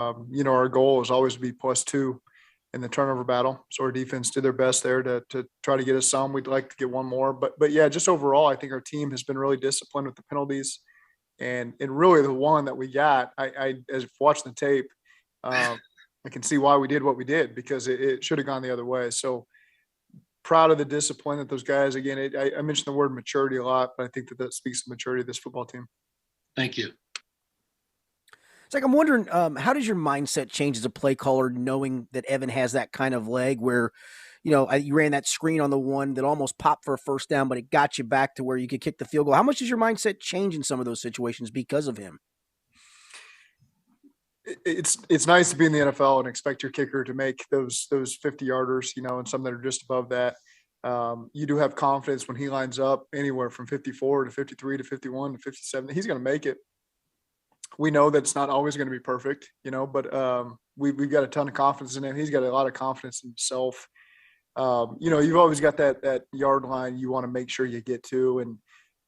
Our goal is always to be +2 in the turnover battle. So our defense did their best there to try to get us some. We'd like to get one more, but yeah, just overall, I think our team has been really disciplined with the penalties, and really the one that we got, I as watching the tape, I can see why we did what we did, because it should have gone the other way. So proud of the discipline that those guys. Again, I mentioned the word maturity a lot, but I think that speaks to maturity of this football team. Thank you. It's like, I'm wondering, how does your mindset change as a play caller, knowing that Evan has that kind of leg where, you ran that screen on the one that almost popped for a first down, but it got you back to where you could kick the field goal. How much does your mindset change in some of those situations because of him? It's nice to be in the NFL and expect your kicker to make those 50-yarders, and some that are just above that. You do have confidence when he lines up anywhere from 54 to 53 to 51 to 57. He's going to make it. We know that it's not always going to be perfect, but we've got a ton of confidence in him. He's got a lot of confidence in himself. You've always got that yard line you want to make sure you get to, and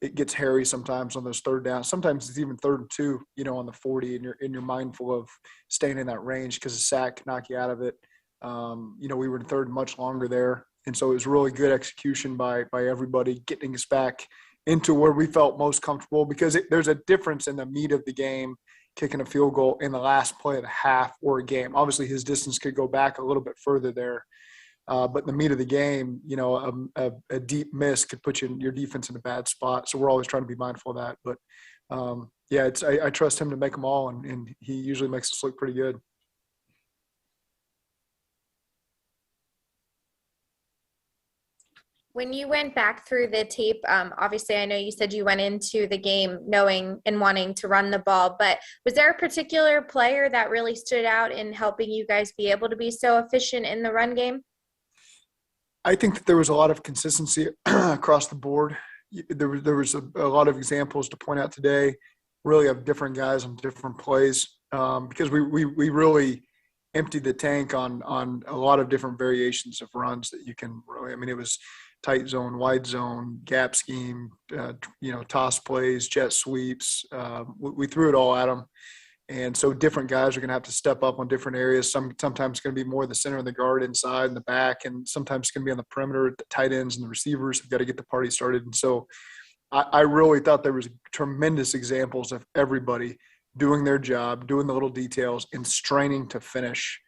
it gets hairy sometimes on those third downs. Sometimes it's even 3rd and 2, on the 40, and you're mindful of staying in that range because a sack can knock you out of it. We were in 3rd much longer there, and so it was really good execution by everybody, getting us back into where we felt most comfortable, because there's a difference in the meat of the game, kicking a field goal in the last play of the half or a game. Obviously his distance could go back a little bit further there. But in the meat of the game, a deep miss could put your defense in a bad spot. So we're always trying to be mindful of that. But I trust him to make them all, and he usually makes us look pretty good. When you went back through the tape, obviously I know you said you went into the game knowing and wanting to run the ball, but was there a particular player that really stood out in helping you guys be able to be so efficient in the run game? I think that there was a lot of consistency across the board. There was a lot of examples to point out today, really, of different guys on different plays, because we really emptied the tank on a lot of different variations of runs that you can really. I mean, it was tight zone, wide zone, gap scheme, toss plays, jet sweeps. We threw it all at them. And so different guys are going to have to step up on different areas. Sometimes it's going to be more the center and the guard inside and the back, and sometimes it's going to be on the perimeter. The tight ends and the receivers have got to get the party started. And so I really thought there was tremendous examples of everybody doing their job, doing the little details, and straining to finish.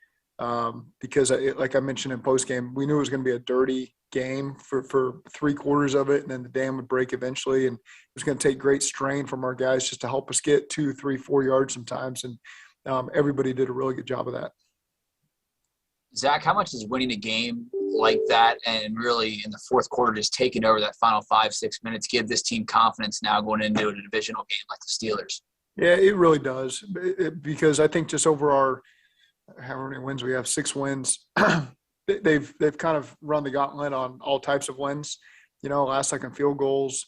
Because like I mentioned in postgame, we knew it was going to be a dirty game for 3/4 of it, and then the dam would break eventually, and it was going to take great strain from our guys just to help us get 2, 3, 4 yards sometimes, and everybody did a really good job of that. Zach, how much does winning a game like that and really in the fourth quarter just taking over that final 5-6 minutes give this team confidence now going into a divisional game like the Steelers? Yeah, it really does, because I think just over our how many wins we have, 6 wins. They've kind of run the gauntlet on all types of wins, last second field goals,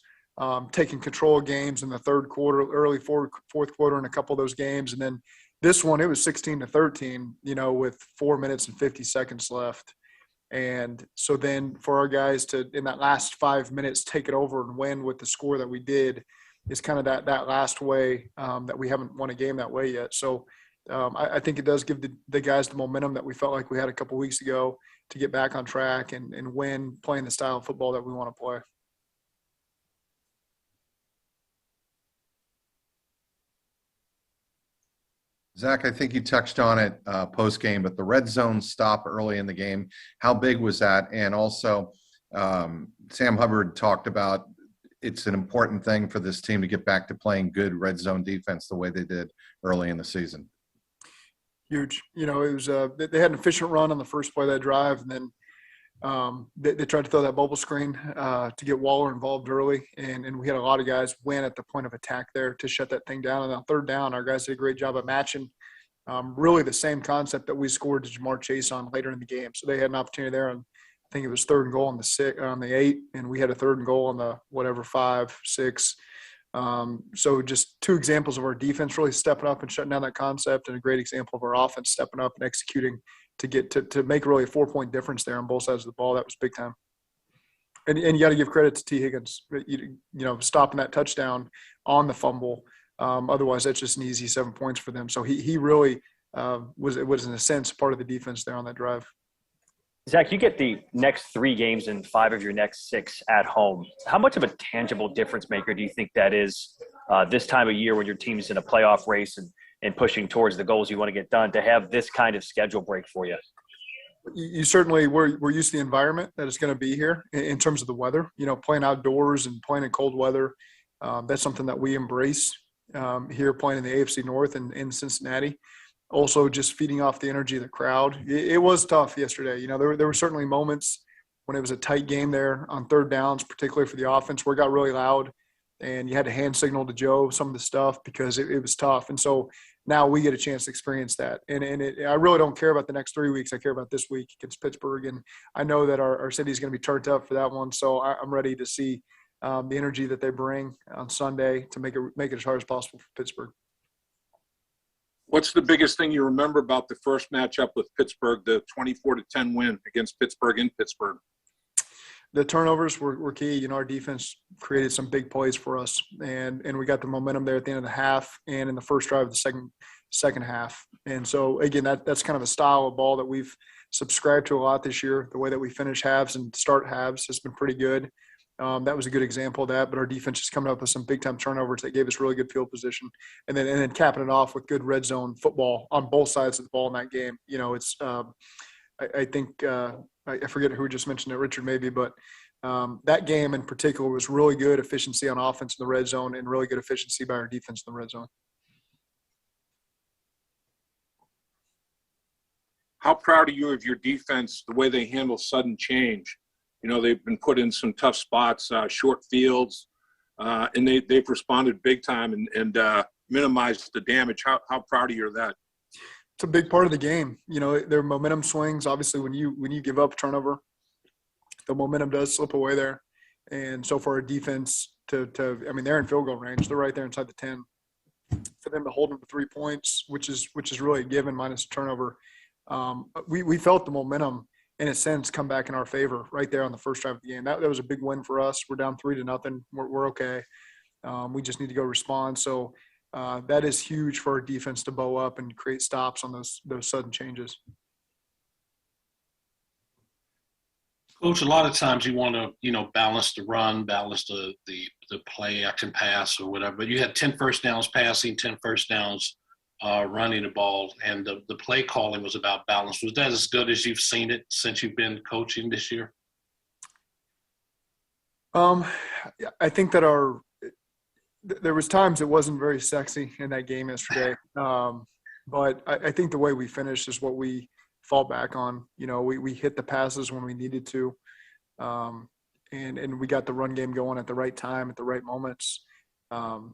taking control of games in the third quarter, early fourth quarter in a couple of those games. And then this one, it was 16-13, with 4 minutes and 50 seconds left. And so then for our guys to, in that last 5 minutes, take it over and win with the score that we did is kind of that last way that we haven't won a game that way yet. So I think it does give the guys the momentum that we felt like we had a couple of weeks ago to get back on track and win playing the style of football that we want to play. Zach, I think you touched on it post-game, but the red zone stop early in the game, how big was that? And also, Sam Hubbard talked about it's an important thing for this team to get back to playing good red zone defense the way they did early in the season. Huge. It was they had an efficient run on the first play of that drive, and then they tried to throw that bubble screen to get Waller involved early, and we had a lot of guys win at the point of attack there to shut that thing down. And on third down, our guys did a great job of matching really the same concept that we scored to Jamar Chase on later in the game. So they had an opportunity there, and I think it was 3rd and goal on the 8, and we had a 3rd and goal on the 5, 6. So just 2 examples of our defense really stepping up and shutting down that concept, and a great example of our offense stepping up and executing to get to make really a 4-point difference there on both sides of the ball. That was big time. And you got to give credit to T. Higgins, stopping that touchdown on the fumble. Otherwise, that's just an easy 7 points for them. So he really was in a sense part of the defense there on that drive. Zac, you get the next 3 games and 5 of your next 6 at home. How much of a tangible difference maker do you think that is this time of year when your team's in a playoff race and pushing towards the goals you want to get done, to have this kind of schedule break for you? You certainly we're used to the environment that it's going to be here in terms of the weather. Playing outdoors and playing in cold weather, that's something that we embrace here, playing in the AFC North and in Cincinnati. Also, just feeding off the energy of the crowd. It was tough yesterday. There were certainly moments when it was a tight game there on third downs, particularly for the offense, where it got really loud, and you had to hand signal to Joe some of the stuff because it was tough. And so now we get a chance to experience that. And I really don't care about the next 3 weeks. I care about this week against Pittsburgh, and I know that our city is going to be turned up for that one. So I'm ready to see the energy that they bring on Sunday to make it as hard as possible for Pittsburgh. What's the biggest thing you remember about the first matchup with Pittsburgh, the 24-10 win against Pittsburgh in Pittsburgh? The turnovers were key. Our defense created some big plays for us, and we got the momentum there at the end of the half and in the first drive of the second half. And so, again, that's kind of a style of ball that we've subscribed to a lot this year. The way that we finish halves and start halves has been pretty good. That was a good example of that, but our defense is coming up with some big-time turnovers that gave us really good field position, and then capping it off with good red zone football on both sides of the ball in that game. It's I think I forget who just mentioned it, Richard maybe, but that game in particular was really good efficiency on offense in the red zone and really good efficiency by our defense in the red zone. How proud are you of your defense, the way they handle sudden change? They've been put in some tough spots, short fields, and they've responded big time and minimized the damage. How proud are you of that? It's a big part of the game. Their momentum swings. Obviously, when you give up turnover, the momentum does slip away there. And so for our defense they're in field goal range. They're right there inside the 10. For them to hold them to 3 points, which is really a given minus a turnover. We felt the momentum, in a sense, come back in our favor right there on the first drive of the game. That was a big win for us. We're down 3-0. We're okay. We just need to go respond. So that is huge for our defense to bow up and create stops on those sudden changes. Coach, a lot of times you want to, balance the run, balance the play action pass or whatever. But you had 10 first downs passing, 10 first downs running the ball, and the play calling was about balance. Was that as good as you've seen it since you've been coaching this year? I think that there was times it wasn't very sexy in that game yesterday. But I think the way we finished is what we fall back on. We hit the passes when we needed to. And we got the run game going at the right time, at the right moments. The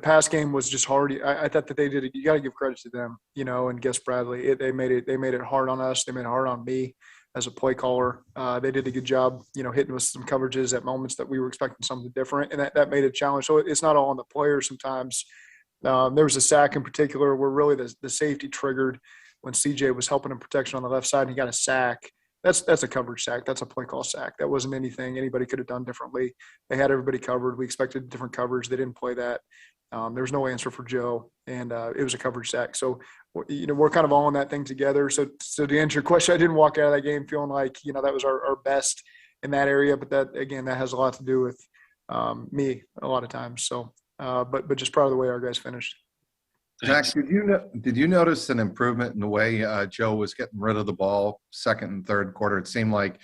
pass game was just hard. I thought that they did it. You got to give credit to them, and Gus Bradley. They made it hard on us. They made it hard on me as a play caller. They did a good job, hitting with some coverages at moments that we were expecting something different, and that made it a challenge. So it's not all on the players sometimes. There was a sack in particular where really the safety triggered when CJ was helping him protection on the left side, and he got a sack. That's a coverage sack. That's a play call sack. That wasn't anything anybody could have done differently. They had everybody covered. We expected different coverage. They didn't play that. There was no answer for Joe, and it was a coverage sack. So, we're kind of all in that thing together. So to answer your question, I didn't walk out of that game feeling like, that was our best in that area. But that has a lot to do with me a lot of times. So, but just proud of the way our guys finished. Zac, did you notice an improvement in the way Joe was getting rid of the ball second and third quarter? It seemed like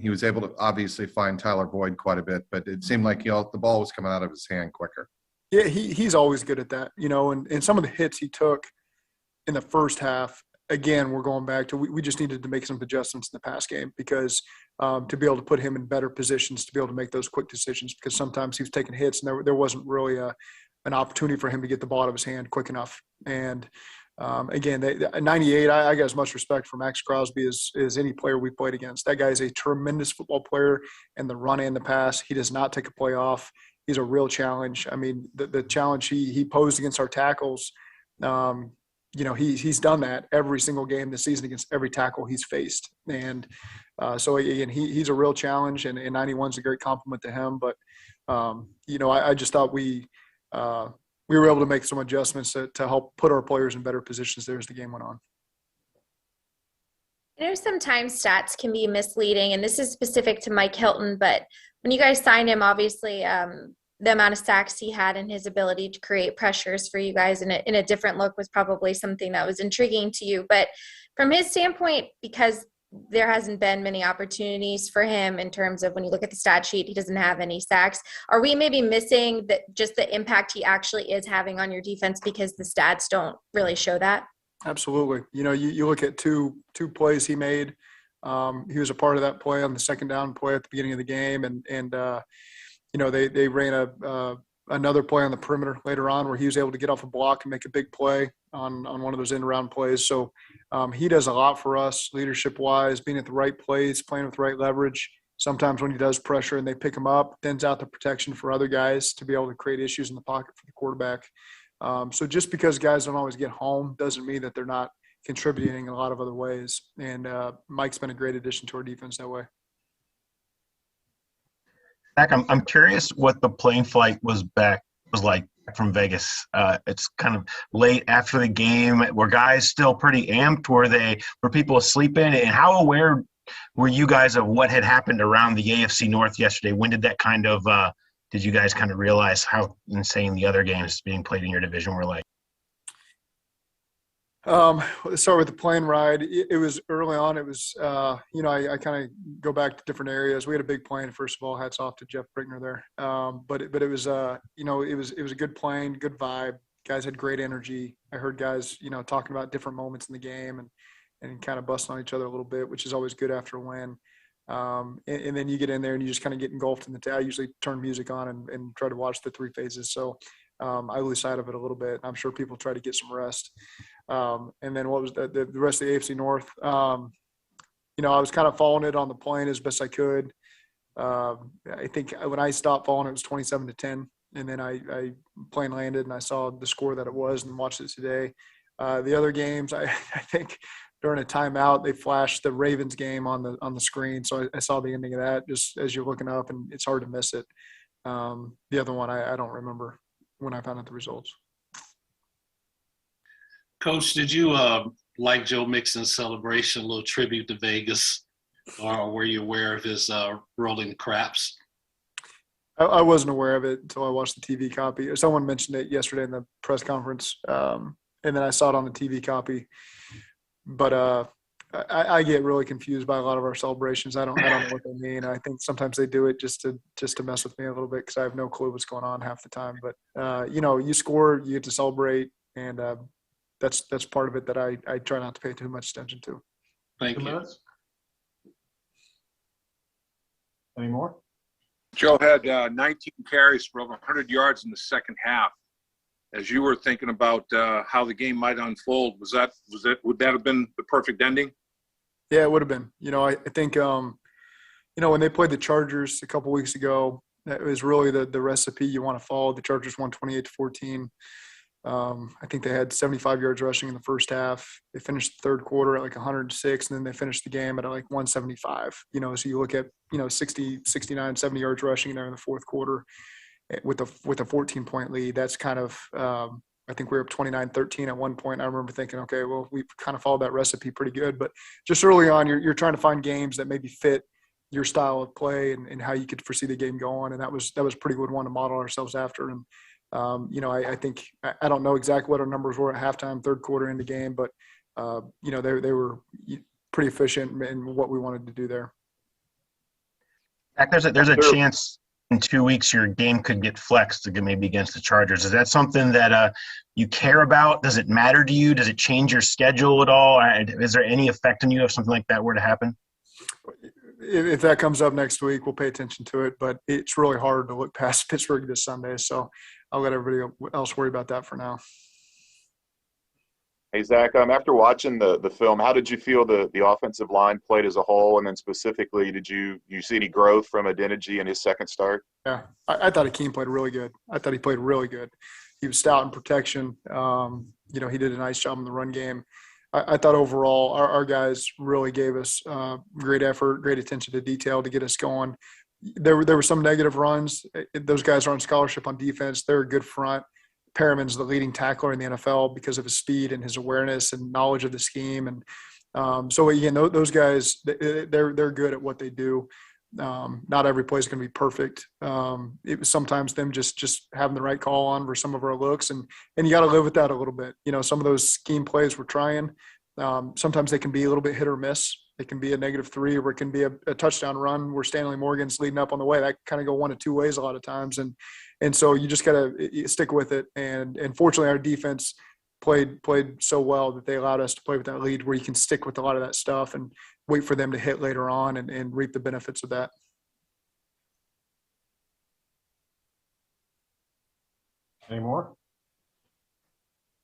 he was able to obviously find Tyler Boyd quite a bit, but it seemed like the ball was coming out of his hand quicker. Yeah, he's always good at that, and some of the hits he took in the first half, again, we're going back to we just needed to make some adjustments in the pass game because to be able to put him in better positions to be able to make those quick decisions, because sometimes he was taking hits and there wasn't really an opportunity for him to get the ball out of his hand quick enough. And again, 98, I got as much respect for Max Crosby as any player we played against. That guy is a tremendous football player in the run and the pass. He does not take a play off. He's a real challenge. I mean, the challenge he posed against our tackles, he's done that every single game this season against every tackle he's faced. And so, again, he's a real challenge, and 91's a great compliment to him. But, I just thought we we were able to make some adjustments to help put our players in better positions there as the game went on. I know sometimes stats can be misleading, and this is specific to Mike Hilton, but when you guys signed him, obviously the amount of sacks he had and his ability to create pressures for you guys in a different look was probably something that was intriguing to you. But from his standpoint, because there hasn't been many opportunities for him in terms of when you look at the stat sheet, he doesn't have any sacks. Are we maybe missing just the impact he actually is having on your defense because the stats don't really show that? Absolutely. You look at two plays he made. He was a part of that play on the second down play at the beginning of the game. And they ran another play on the perimeter later on where he was able to get off a block and make a big play on one of those end around plays. So he does a lot for us leadership wise, being at the right place, playing with the right leverage. Sometimes when he does pressure and they pick him up, thins out the protection for other guys to be able to create issues in the pocket for the quarterback. So just because guys don't always get home doesn't mean that they're not contributing in a lot of other ways. And Mike's been a great addition to our defense that way. Zach, I'm curious what the plane flight was like from Vegas. It's kind of late after the game. Were guys still pretty amped? Were people sleeping? And how aware were you guys of what had happened around the AFC North yesterday? When did that kind of did you guys kind of realize how insane the other games being played in your division were like? Let's start with the plane ride. It was early on. It was, I kind of go back to different areas. We had a big plane, first of all. Hats off to Jeff Brickner there. But it was, it was a good plane, good vibe. Guys had great energy. I heard guys, talking about different moments in the game and kind of busting on each other a little bit, which is always good after a win. And then you get in there and you just kind of get engulfed in the I usually turn music on and try to watch the three phases. So I lose sight of it a little bit. I'm sure people try to get some rest. And then what was the rest of the AFC North? I was kind of following it on the plane as best I could. I think when I stopped following, it was 27-10. And then I plane landed and I saw the score that it was and watched it today. The other games, I think during a timeout, they flashed the Ravens game on the screen. So I saw the ending of that just as you're looking up, and it's hard to miss it. The other one, I don't remember when I found out the results. Coach, did you like Joe Mixon's celebration, a little tribute to Vegas, or were you aware of his rolling craps? I wasn't aware of it until I watched the TV copy. Someone mentioned it yesterday in the press conference, and then I saw it on the TV copy. But I get really confused by a lot of our celebrations. I don't know what they mean. I think sometimes they do it just to mess with me a little bit because I have no clue what's going on half the time. But you score, you get to celebrate, and that's part of it that I try not to pay too much attention to. Thank you. Any more? Joe had 19 carries for over 100 yards in the second half. As you were thinking about how the game might unfold, would that have been the perfect ending? Yeah, it would have been. I think when they played the Chargers a couple weeks ago, that was really the recipe you want to follow. The Chargers won 28-14. I think they had 75 yards rushing in the first half. They finished the third quarter at like 106, and then they finished the game at like 175. So you look at 60, 69, 70 yards rushing there in the fourth quarter with a 14-point lead. That's kind of I think we were up 29-13 at one point. I remember thinking, okay, well, we've kind of followed that recipe pretty good. But just early on, you're trying to find games that maybe fit your style of play and how you could foresee the game going. And that was a pretty good one to model ourselves after. And I think I don't know exactly what our numbers were at halftime, third quarter in the game, but they were pretty efficient in what we wanted to do there. There's a chance in 2 weeks your game could get flexed maybe against the Chargers. Is that something that you care about? Does it matter to you? Does it change your schedule at all? Is there any effect on you if something like that were to happen? If that comes up next week, we'll pay attention to it, but it's really hard to look past Pittsburgh this Sunday. So I'll let everybody else worry about that for now. Hey, Zach, after watching the film, how did you feel the offensive line played as a whole? And then specifically, did you see any growth from Adeniji in his second start? Yeah, I thought Akeem played really good. I thought he played really good. He was stout in protection. He did a nice job in the run game. I thought overall our guys really gave us great effort, great attention to detail to get us going. There were some negative runs. Those guys are on scholarship on defense. They're a good front. Perriman's the leading tackler in the NFL because of his speed and his awareness and knowledge of the scheme. And so again, those guys, they're good at what they do. Not every play is going to be perfect. It was sometimes them just having the right call on for some of our looks, and you got to live with that a little bit. Some of those scheme plays we're trying, sometimes they can be a little bit hit or miss. It can be a -3, or it can be a touchdown run where Stanley Morgan's leading up on the way. That kind of go one of two ways a lot of times, and so you just got to stick with it. And fortunately, our defense played so well that they allowed us to play with that lead where you can stick with a lot of that stuff and wait for them to hit later on and reap the benefits of that. Any more?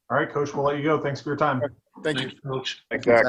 All right, Coach, we'll let you go. Thanks for your time. Thank you. Coach. Thanks, Zach.